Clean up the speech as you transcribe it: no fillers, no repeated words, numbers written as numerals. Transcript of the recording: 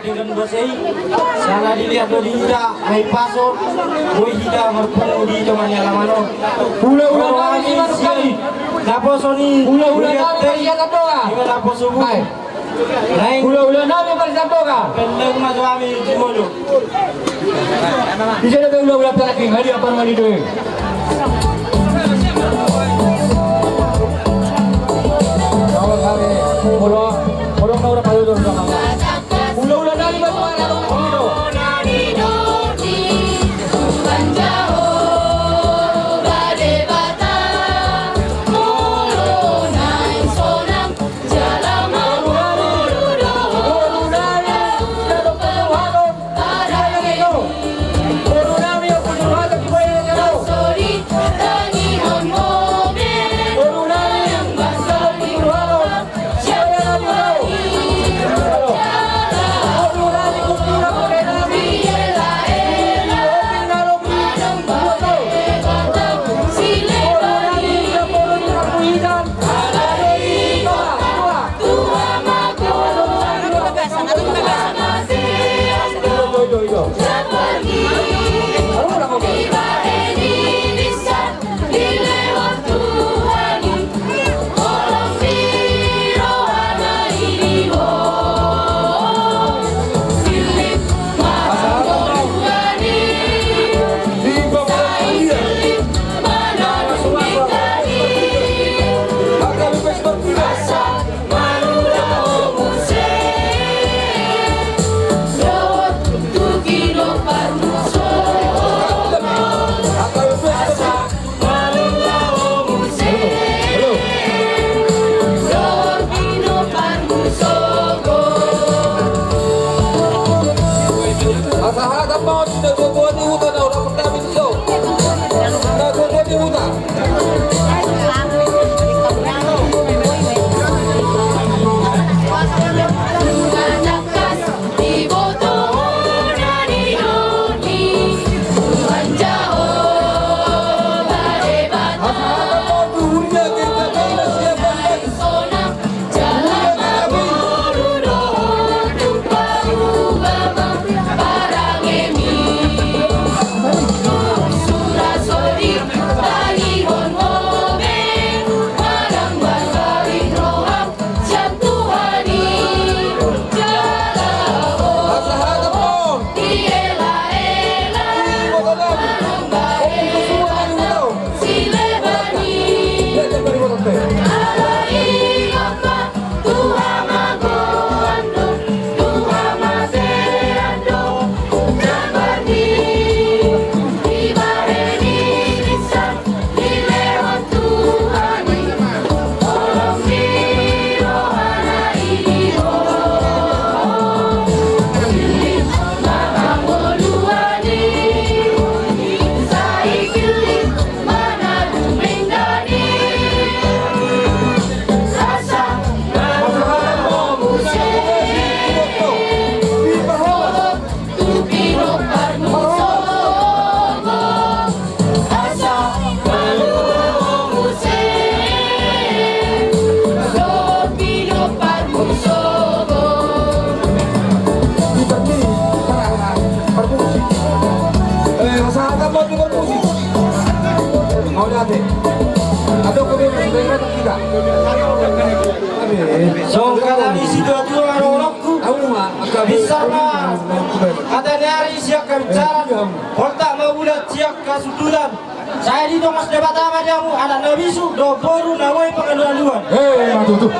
dengan basei sana dilihat do hida may pasok boy hida marpungo dito manyalamano Ula-ula namin si Manu kami. naposoni Ula-ula namin pagsiyakan doa. iba naposugo Ay. naing Ula-ula namin pagsiyakan doa. pendeng madami jimojo Bisa ada ula-ula talaking hari apa mali doy. Awal kali polo na ora payo do sama. Ula-ula namin ba tuwa na ko dito. So kada isi dua-dua orang-orangku bisa mah ada dari siap kebicaraan holta mau bulat siap kasudulan saya di Thomas debat apa jamu ada nabisu do boru nawai pengaduan luar Matu tuh.